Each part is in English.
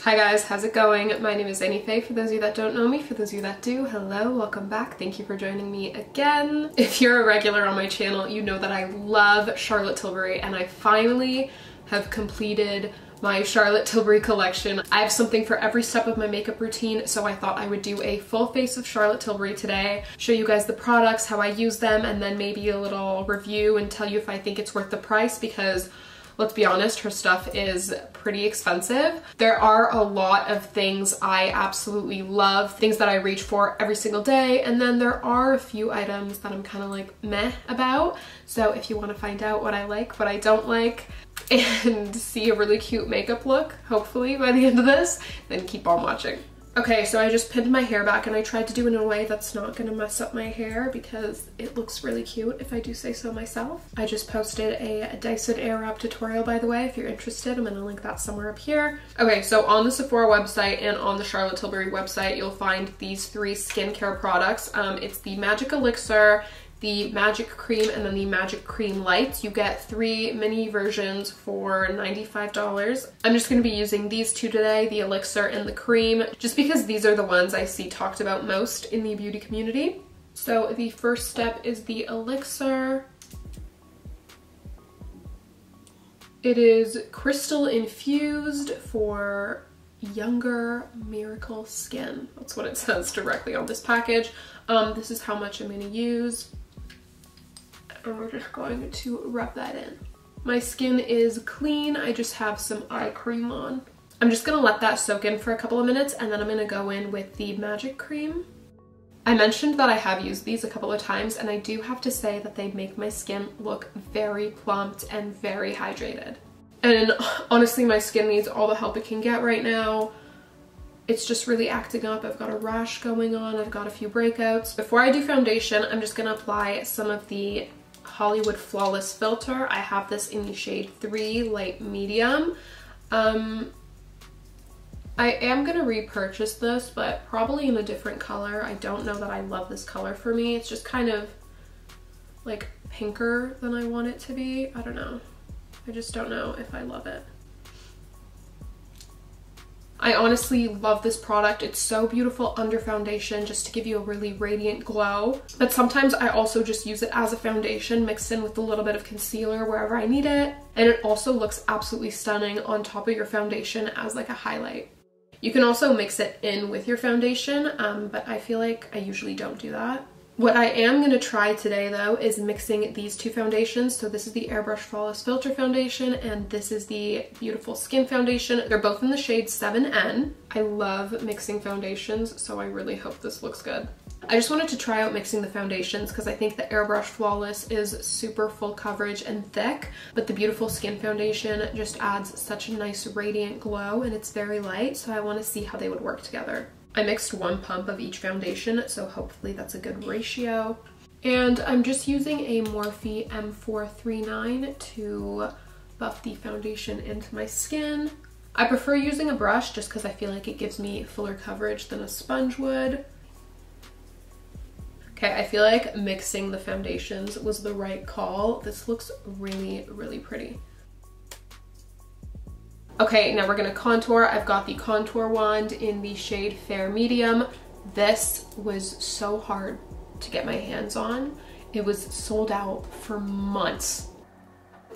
Hi guys, how's it going? My name is Anife. For those of you that don't know me, for those of you that do, hello, welcome back. Thank you for joining me again. If you're a regular on my channel, you know that I love Charlotte Tilbury and I finally have completed my Charlotte Tilbury collection. I have something for every step of my makeup routine, so I thought I would do a full face of Charlotte Tilbury today, show you guys the products, how I use them, and then maybe a little review and tell you if I think it's worth the price because let's be honest, her stuff is pretty expensive. There are a lot of things I absolutely love, things that I reach for every single day, and then there are a few items that I'm kind of like meh about. So if you want to find out what I like, what I don't like, and see a really cute makeup look, hopefully by the end of this, then keep on watching. Okay, so I just pinned my hair back and I tried to do it in a way that's not gonna mess up my hair because it looks really cute if I do say so myself. I just posted a Dyson Airwrap tutorial, by the way, if you're interested. I'm gonna link that somewhere up here. Okay, so on the Sephora website and on the Charlotte Tilbury website, you'll find these three skincare products. It's the Magic Elixir, the Magic Cream, and then the Magic Cream Lights. You get 3 mini versions for $95. I'm just going to be using these two today, the Elixir and the Cream, just because these are the ones I see talked about most in the beauty community. So the first step is the Elixir. It is crystal infused for younger miracle skin. That's what it says directly on this package. This is how much I'm going to use. And we're just going to rub that in. My skin is clean. I just have some eye cream on. I'm just gonna let that soak in for a couple of minutes and then I'm gonna go in with the Magic Cream. I mentioned that I have used these a couple of times and I do have to say that they make my skin look very plumped and very hydrated. And honestly, my skin needs all the help it can get right now. It's just really acting up. I've got a rash going on. I've got a few breakouts. Before I do foundation, I'm just gonna apply some of the Hollywood Flawless Filter. I have this in the shade 3 Light Medium. I am gonna repurchase this, but probably in a different color. I don't know that I love this color for me. It's just kind of like pinker than I want it to be. I don't know. I just don't know if I love it. I honestly love this product. It's so beautiful under foundation just to give you a really radiant glow. But sometimes I also just use it as a foundation mixed in with a little bit of concealer wherever I need it. And it also looks absolutely stunning on top of your foundation as like a highlight. You can also mix it in with your foundation, but I feel like I usually don't do that. What I am going to try today though is mixing these two foundations. So this is the Airbrush Flawless Filter Foundation and this is the Beautiful Skin Foundation. They're both in the shade 7N. I love mixing foundations, so I really hope this looks good. I just wanted to try out mixing the foundations because I think the Airbrush Flawless is super full coverage and thick, but the Beautiful Skin Foundation just adds such a nice radiant glow and it's very light, so I want to see how they would work together. I mixed 1 pump of each foundation, so hopefully that's a good ratio. And I'm just using a Morphe M439 to buff the foundation into my skin. I prefer using a brush just because I feel like it gives me fuller coverage than a sponge would. Okay, I feel like mixing the foundations was the right call. This looks really, really pretty. Okay, now we're gonna contour. I've got the contour wand in the shade Fair Medium. This was so hard to get my hands on. It was sold out for months.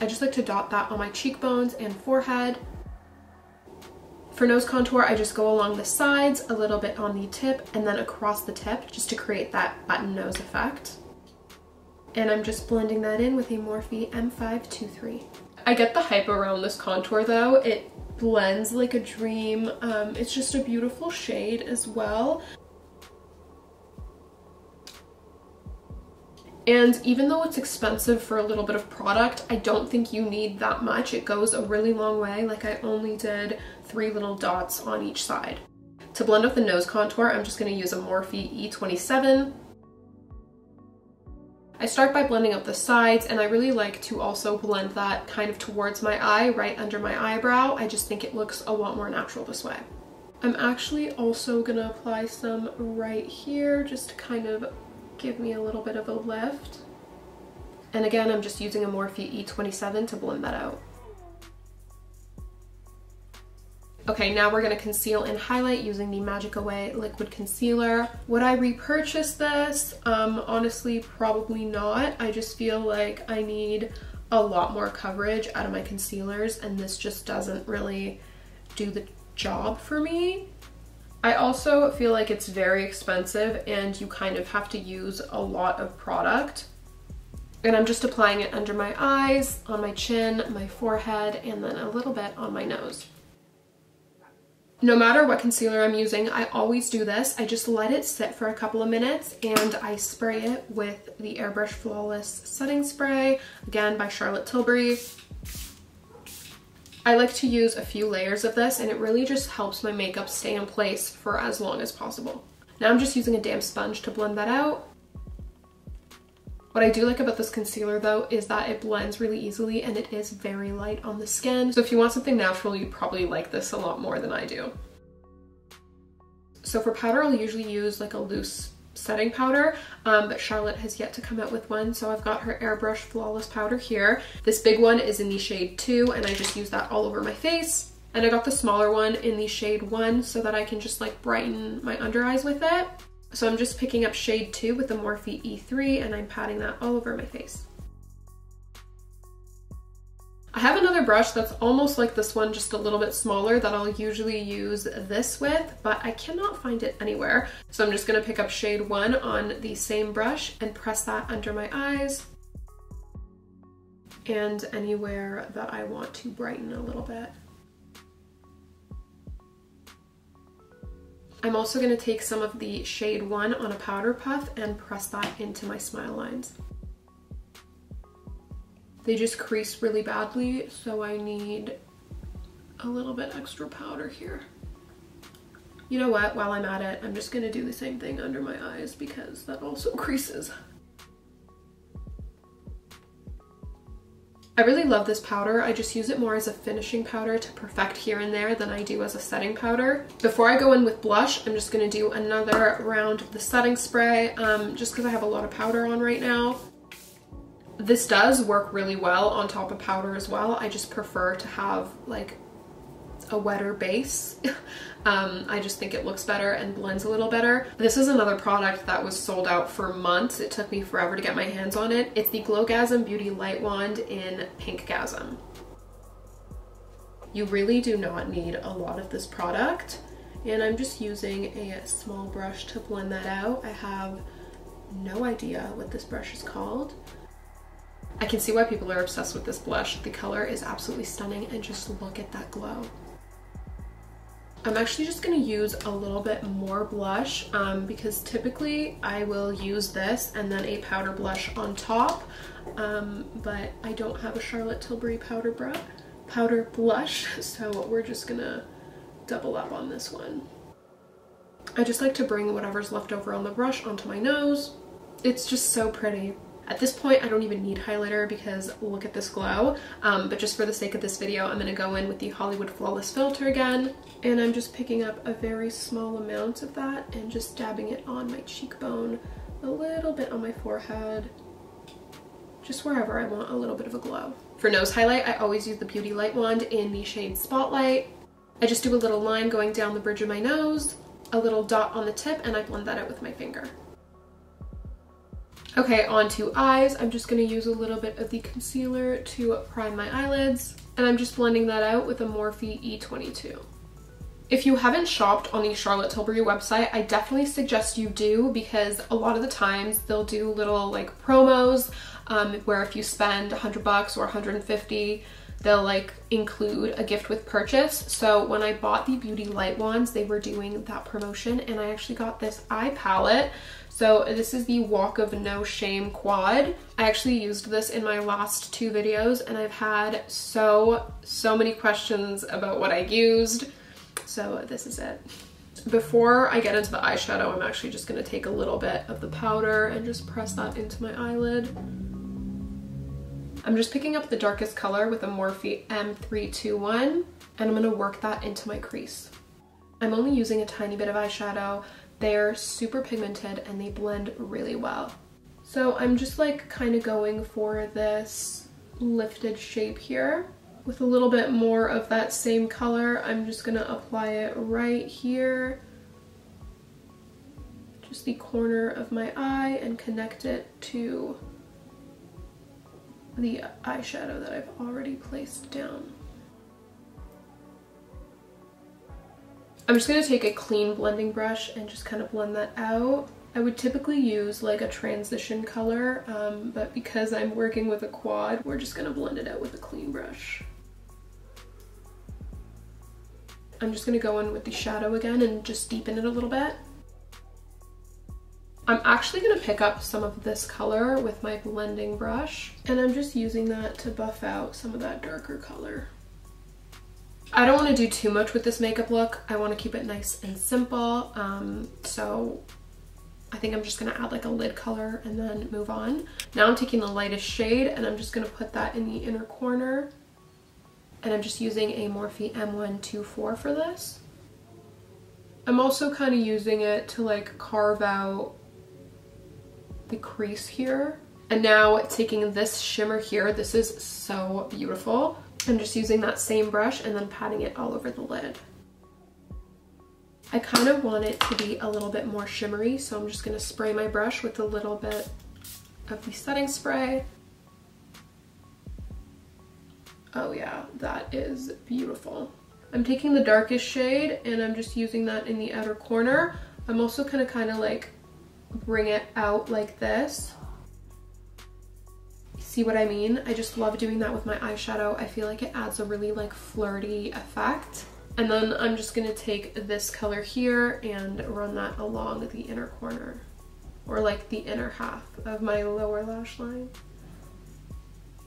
I just like to dot that on my cheekbones and forehead. For nose contour, I just go along the sides, a little bit on the tip, and then across the tip, just to create that button nose effect. And I'm just blending that in with a Morphe M523. I get the hype around this contour though. It blends like a dream. It's just a beautiful shade as well. And even though it's expensive for a little bit of product, I don't think you need that much. It goes a really long way. Like I only did 3 little dots on each side. To blend out the nose contour, I'm just gonna use a Morphe E27. I start by blending up the sides and I really like to also blend that kind of towards my eye, right under my eyebrow. I just think it looks a lot more natural this way. I'm actually also gonna apply some right here just to kind of give me a little bit of a lift. And again, I'm just using a Morphe E27 to blend that out. Okay, now we're gonna conceal and highlight using the Magic Away liquid concealer. Would I repurchase this? Honestly, probably not. I just feel like I need a lot more coverage out of my concealers, and this just doesn't really do the job for me. I also feel like it's very expensive and you kind of have to use a lot of product. And I'm just applying it under my eyes, on my chin, my forehead, and then a little bit on my nose. No matter what concealer I'm using, I always do this. I just let it sit for a couple of minutes and I spray it with the Airbrush Flawless Setting Spray, again by Charlotte Tilbury. I like to use a few layers of this and it really just helps my makeup stay in place for as long as possible. Now I'm just using a damp sponge to blend that out. What I do like about this concealer though is that it blends really easily and it is very light on the skin. So if you want something natural, you'd probably like this a lot more than I do. So for powder, I'll usually use like a loose setting powder, but Charlotte has yet to come out with one. So I've got her Airbrush Flawless powder here. This big one is in the shade 2 and I just use that all over my face. And I got the smaller one in the shade 1 so that I can just like brighten my under eyes with it. So I'm just picking up shade 2 with the Morphe E3 and I'm patting that all over my face. I have another brush that's almost like this one, just a little bit smaller, that I'll usually use this with, but I cannot find it anywhere. So I'm just gonna pick up shade 1 on the same brush and press that under my eyes and anywhere that I want to brighten a little bit. I'm also going to take some of the shade 1 on a powder puff and press that into my smile lines. They just crease really badly, so I need a little bit extra powder here. You know what, while I'm at it, I'm just going to do the same thing under my eyes because that also creases. I really love this powder. I just use it more as a finishing powder to perfect here and there than I do as a setting powder. Before I go in with blush, I'm just going to do another round of the setting spray just because I have a lot of powder on right now. This does work really well on top of powder as well. I just prefer to have like a wetter base. I just think it looks better and blends a little better. This is another product that was sold out for months. It took me forever to get my hands on it. It's the Glowgasm Beauty Light Wand in Pinkgasm. You really do not need a lot of this product, and I'm just using a small brush to blend that out. I have no idea what this brush is called. I can see why people are obsessed with this blush. The color is absolutely stunning and just look at that glow. I'm actually just going to use a little bit more blush because typically I will use this and then a powder blush on top, but I don't have a Charlotte Tilbury powder blush, so we're just gonna double up on this one. I just like to bring whatever's left over on the brush onto my nose. It's just so pretty. At this point, I don't even need highlighter because look at this glow, but just for the sake of this video, I'm gonna go in with the Hollywood Flawless filter again, and I'm just picking up a very small amount of that and just dabbing it on my cheekbone, a little bit on my forehead, just wherever I want a little bit of a glow. For nose highlight, I always use the Beauty Light Wand in the shade Spotlight. I just do a little line going down the bridge of my nose, a little dot on the tip, and I blend that out with my finger. Okay, on to eyes. I'm just going to use a little bit of the concealer to prime my eyelids, and I'm just blending that out with a Morphe E22. If you haven't shopped on the Charlotte Tilbury website, I definitely suggest you do, because a lot of the times they'll do little like promos where if you spend $100 or $150, they'll like include a gift with purchase. So when I bought the Beauty Light Wands, they were doing that promotion, and I actually got this eye palette. So this is the Walk of No Shame Quad. I actually used this in my last 2 videos, and I've had so many questions about what I used. So this is it. Before I get into the eyeshadow, I'm actually just gonna take a little bit of the powder and just press that into my eyelid. I'm just picking up the darkest color with a Morphe M321, and I'm gonna work that into my crease. I'm only using a tiny bit of eyeshadow. They're super pigmented and they blend really well. So I'm just like kind of going for this lifted shape here. with a little bit more of that same color, I'm just gonna apply it right here, just the corner of my eye, and connect it to the eyeshadow that I've already placed down. I'm just gonna take a clean blending brush and just kind of blend that out. I would typically use like a transition color, but because I'm working with a quad, we're just gonna blend it out with a clean brush. I'm just gonna go in with the shadow again and just deepen it a little bit. I'm actually gonna pick up some of this color with my blending brush, and I'm just using that to buff out some of that darker color. I don't want to do too much with this makeup look. I want to keep it nice and simple, so I think I'm just gonna add like a lid color and then move on. Now I'm taking the lightest shade and I'm just gonna put that in the inner corner. And I'm just using a Morphe M124 for this. I'm also kind of using it to like carve out the crease here. And now taking this shimmer here, this is so beautiful. I'm just using that same brush and then patting it all over the lid. I kind of want it to be a little bit more shimmery, so I'm just gonna spray my brush with a little bit of the setting spray. Oh yeah, that is beautiful. I'm taking the darkest shade and I'm just using that in the outer corner. I'm also gonna kind of like bring it out like this. See what I mean? I just love doing that with my eyeshadow. I feel like it adds a really like flirty effect. And then I'm just gonna take this color here and run that along the inner corner, or like the inner half of my lower lash line.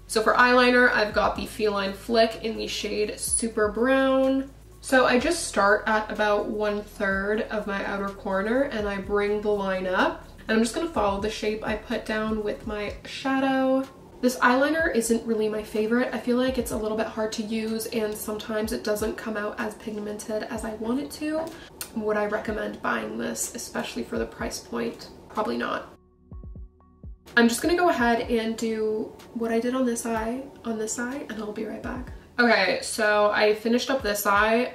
So for eyeliner, I've got the Feline Flick in the shade Super Brown. So I just start at about 1/3 of my outer corner and I bring the line up. And I'm just gonna follow the shape I put down with my shadow. This eyeliner isn't really my favorite. I feel like it's a little bit hard to use and sometimes it doesn't come out as pigmented as I want it to. Would I recommend buying this, especially for the price point? Probably not. I'm just gonna go ahead and do what I did on this eye, and I'll be right back. Okay, so I finished up this eye.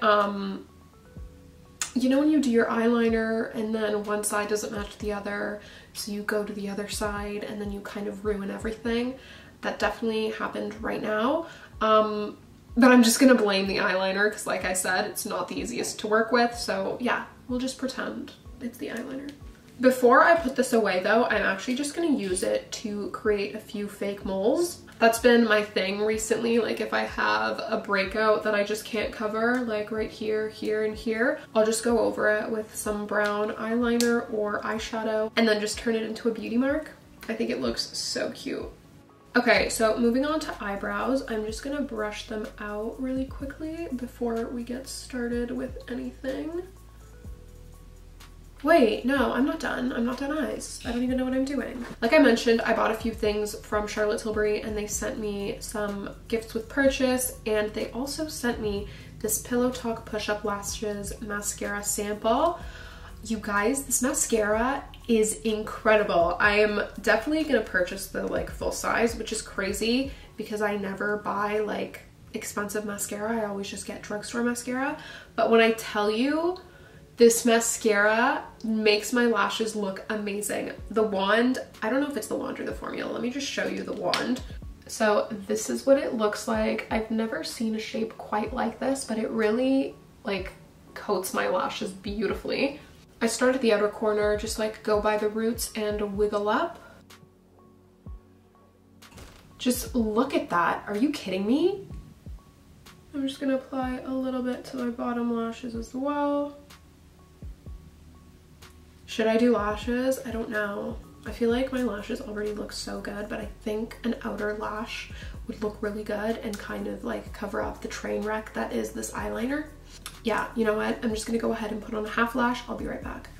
You know when you do your eyeliner and then one side doesn't match the other, so you go to the other side and then you kind of ruin everything? That definitely happened right now. But I'm just gonna blame the eyeliner because like I said, it's not the easiest to work with, so yeah, we'll just pretend it's the eyeliner. Before I put this away though, I'm actually just gonna use it to create a few fake moles. That's been my thing recently. Like if I have a breakout that I just can't cover, like right here, here, and here, I'll just go over it with some brown eyeliner or eyeshadow and then just turn it into a beauty mark. I think it looks so cute. Okay, so moving on to eyebrows, I'm just gonna brush them out really quickly before we get started with anything. Wait, no, I'm not done. I'm not done eyes. I don't even know what I'm doing. Like I mentioned, I bought a few things from Charlotte Tilbury and they sent me some gifts with purchase, and they also sent me this Pillow Talk Push-Up Lashes mascara sample. You guys, this mascara is incredible. I am definitely gonna purchase the like full size, which is crazy because I never buy like expensive mascara. I always just get drugstore mascara. But when I tell you, this mascara makes my lashes look amazing. The wand, I don't know if it's the wand or the formula. Let me just show you the wand. So this is what it looks like. I've never seen a shape quite like this, but it really like coats my lashes beautifully. I start at the outer corner, just like go by the roots and wiggle up. Just look at that. Are you kidding me? I'm just gonna apply a little bit to my bottom lashes as well. Should I do lashes? I don't know. I feel like my lashes already look so good, but I think an outer lash would look really good and kind of like cover up the train wreck that is this eyeliner. Yeah, you know what? I'm just gonna go ahead and put on a half lash. I'll be right back.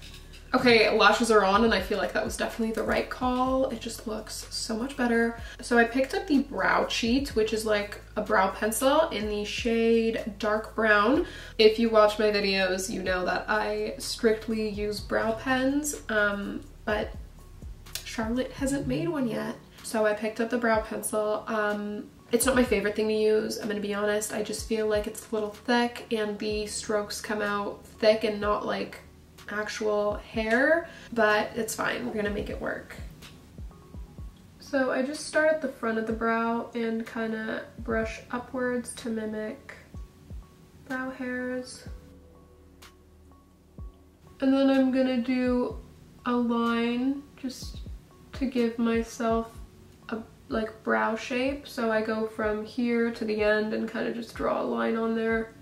Okay, lashes are on and I feel like that was definitely the right call. It just looks so much better. So I picked up the Brow Cheat, which is like a brow pencil in the shade dark brown. If you watch my videos, you know that I strictly use brow pens, but Charlotte hasn't made one yet. So I picked up the brow pencil. It's not my favorite thing to use, I'm gonna be honest. I just feel like it's a little thick and the strokes come out thick and not like actual hair, but it's fine. We're gonna make it work. So I just start at the front of the brow and kind of brush upwards to mimic brow hairs. And then I'm gonna do a line just to give myself a like brow shape. So I go from here to the end and kind of just draw a line on there.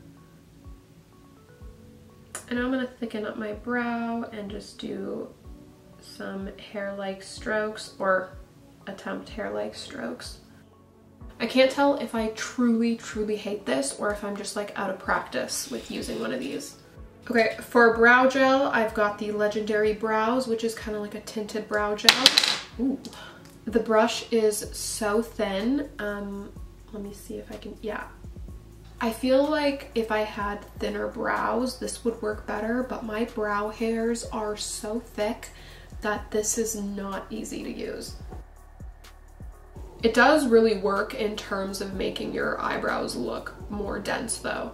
And I'm gonna thicken up my brow and just do some hair-like strokes, or attempt hair-like strokes. I can't tell if I truly hate this or if I'm just like out of practice with using one of these. Okay, for brow gel, I've got the Legendary Brows, which is kind of like a tinted brow gel. Ooh. The brush is so thin. Let me see if I can, yeah. I feel like if I had thinner brows, this would work better, but my brow hairs are so thick that this is not easy to use. It does really work in terms of making your eyebrows look more dense though.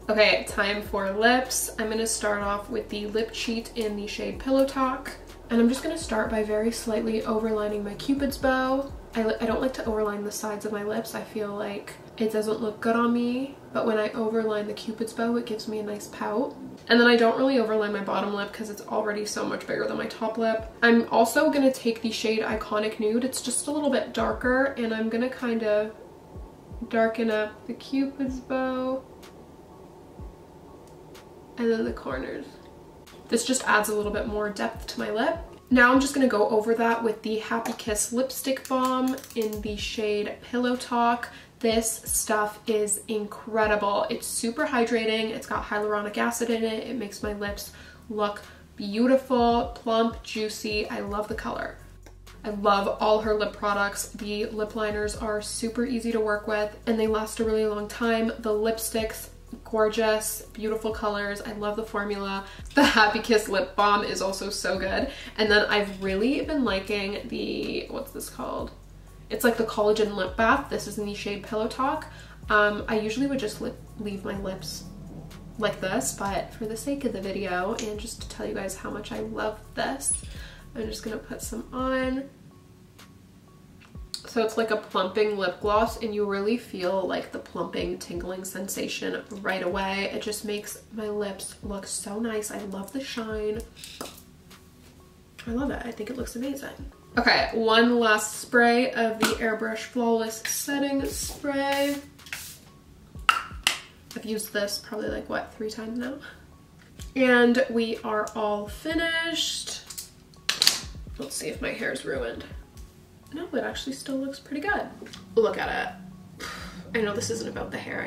Okay, time for lips. I'm gonna start off with the lip cheat in the shade Pillow Talk. And I'm just gonna start by very slightly overlining my Cupid's bow. I don't like to overline the sides of my lips. I feel like it doesn't look good on me, but when I overline the Cupid's bow, it gives me a nice pout. And then I don't really overline my bottom lip because it's already so much bigger than my top lip. I'm also gonna take the shade Iconic Nude. It's just a little bit darker, and I'm gonna kind of darken up the Cupid's bow and then the corners. This just adds a little bit more depth to my lip. Now I'm just gonna go over that with the Happy Kiss Lipstick Balm in the shade Pillow Talk. This stuff is incredible. It's super hydrating. It's got hyaluronic acid in it. It makes my lips look beautiful, plump, juicy. I love the color. I love all her lip products. The lip liners are super easy to work with and they last a really long time. The lipsticks, gorgeous, beautiful colors. I love the formula. The Happy Kiss lip balm is also so good. And then I've really been liking the, what's this called? It's like the Collagen Lip Bath. This is in the shade Pillow Talk. I usually would just leave my lips like this, but for the sake of the video and just to tell you guys how much I love this, I'm just gonna put some on. So it's like a plumping lip gloss and you really feel like the plumping, tingling sensation right away. It just makes my lips look so nice. I love the shine. I love it. I think it looks amazing. Okay, one last spray of the Airbrush Flawless Setting Spray. I've used this probably like, what, 3 times now? And we are all finished. Let's see if my hair's ruined. No, it actually still looks pretty good. Look at it. I know this isn't about the hair,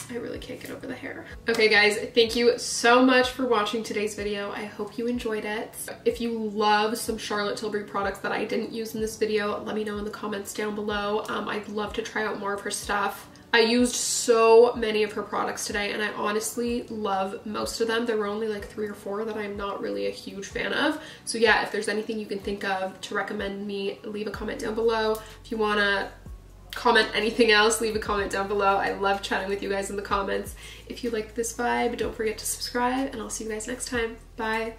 I really can't get over the hair. Okay guys, thank you so much for watching today's video. I hope you enjoyed it. If you love some Charlotte Tilbury products that I didn't use in this video, let me know in the comments down below. I'd love to try out more of her stuff. I used so many of her products today and I honestly love most of them. There were only like 3 or 4 that I'm not really a huge fan of. So yeah, if there's anything you can think of to recommend me, leave a comment down below. If you wanna comment anything else, leave a comment down below. I love chatting with you guys in the comments. If you liked this vibe, don't forget to subscribe and I'll see you guys next time. Bye.